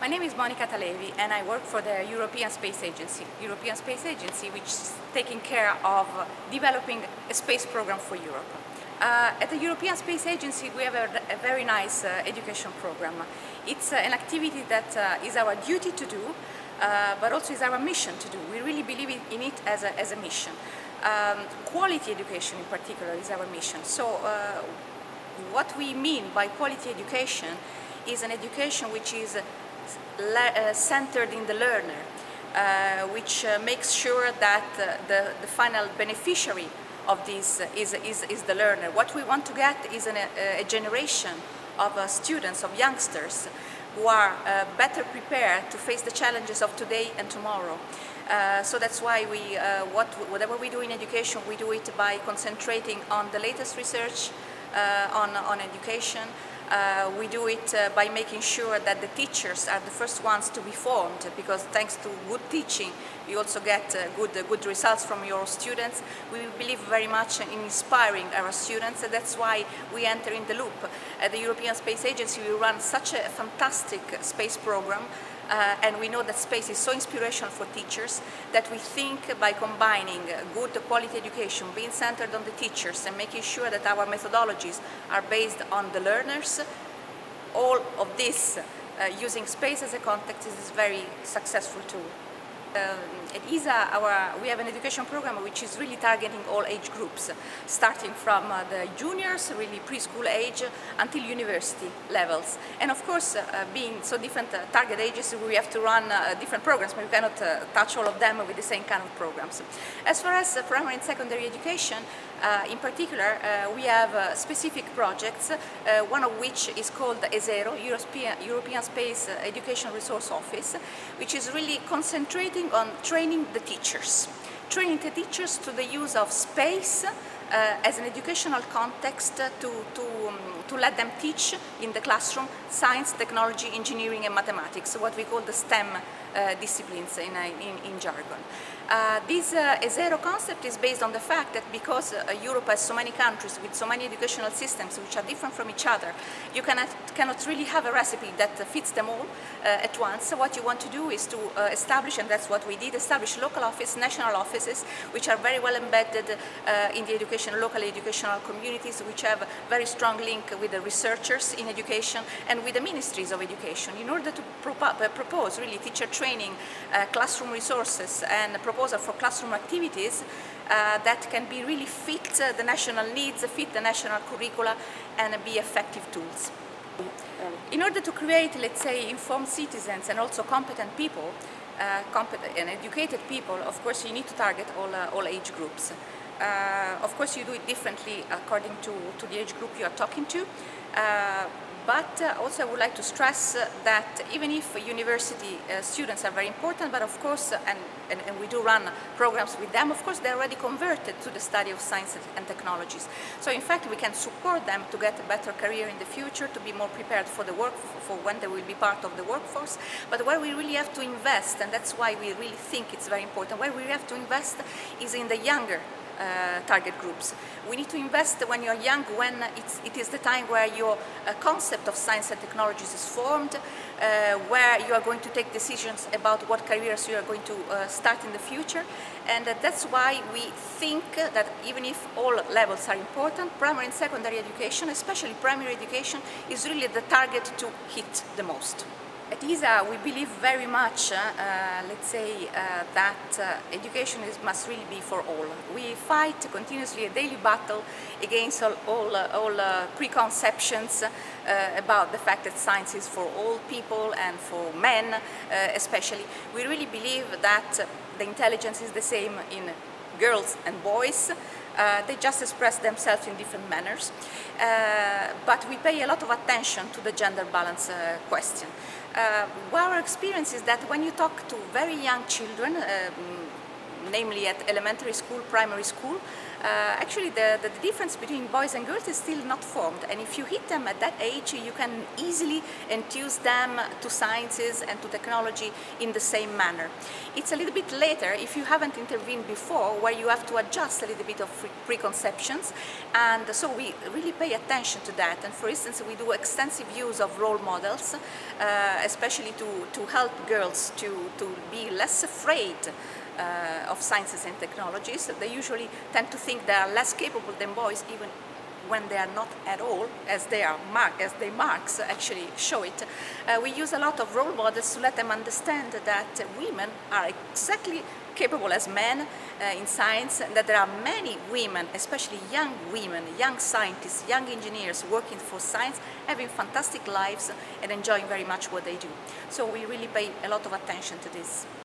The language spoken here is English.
My name is Monica Talevi and I work for the European Space Agency. European Space Agency, which is taking care of developing a space program for Europe. At the European Space Agency we have a very nice education program. It's an activity that is our duty to do, but also is our mission to do. We really believe in it as a mission. Quality education in particular is our mission. So what we mean by quality education is an education which is centered in the learner, which makes sure that the final beneficiary of this is the learner. What we want to get is a generation of students, of youngsters, who are better prepared to face the challenges of today and tomorrow. So that's why whatever we do in education, we do it by concentrating on the latest research on education. We do it by making sure that the teachers are the first ones to be formed, because thanks to good teaching you also get good results from your students. We believe very much in inspiring our students, and that's why we enter in the loop. At the European Space Agency we run such a fantastic space program, and we know that space is so inspirational for teachers that we think by combining good quality education, being centered on the teachers and making sure that our methodologies are based on the learners, all of this using space as a context is a very successful tool. At ESA we have an education program which is really targeting all age groups, starting from the juniors, really preschool age, until university levels. And of course, being so different target ages, we have to run different programs, but we cannot touch all of them with the same kind of programs. As far as primary and secondary education, in particular, we have specific projects, one of which is called ESERO, European Space Education Resource Office, which is really concentrating on training the teachers to the use of space as an educational context to let them teach in the classroom science, technology, engineering and mathematics, what we call the STEM disciplines in jargon. This ESERO concept is based on the fact that because Europe has so many countries with so many educational systems which are different from each other, you cannot really have a recipe that fits them all at once. So what you want to do is to establish, and that's what we did, establish local office, national offices, which are very well embedded in the local educational communities, which have very strong link with the researchers in education and with the ministries of education, in order to propose really teacher training, classroom resources and proposal for classroom activities that can be really fit the national needs, fit the national curricula and be effective tools. In order to create, let's say, informed citizens and also competent people, competent and educated people, of course you need to target all age groups. Of course you do it differently according to the age group you are talking to, but also I would like to stress that even if university students are very important, but of course, and we do run programs with them, of course they're already converted to the study of science and technologies. So in fact we can support them to get a better career in the future, to be more prepared for the work, for when they will be part of the workforce. But where we really have to invest, and that's why we really think it's very important, where we have to invest is in the younger target groups. We need to invest when you're young, when it is the time where your concept of science and technologies is formed, where you are going to take decisions about what careers you are going to start in the future. And that's why we think that even if all levels are important, primary and secondary education, especially primary education, is really the target to hit the most. At ESA we believe very much, let's say, that education must really be for all. We fight continuously a daily battle against all preconceptions about the fact that science is for all people and for men especially. We really believe that the intelligence is the same in girls and boys. They just express themselves in different manners, but we pay a lot of attention to the gender balance question. Our experience is that when you talk to very young children, namely at elementary school, primary school, Actually, the difference between boys and girls is still not formed, and if you hit them at that age, you can easily enthuse them to sciences and to technology in the same manner. It's a little bit later, if you haven't intervened before, where you have to adjust a little bit of preconceptions, and so we really pay attention to that. And for instance, we do extensive use of role models, especially to help girls to be less afraid of sciences and technologies. They usually tend to think they are less capable than boys, even when they are not at all, as their marks actually show it. We use a lot of role models to let them understand that women are exactly capable as men in science, and that there are many women, especially young women, young scientists, young engineers working for science, having fantastic lives and enjoying very much what they do. So we really pay a lot of attention to this.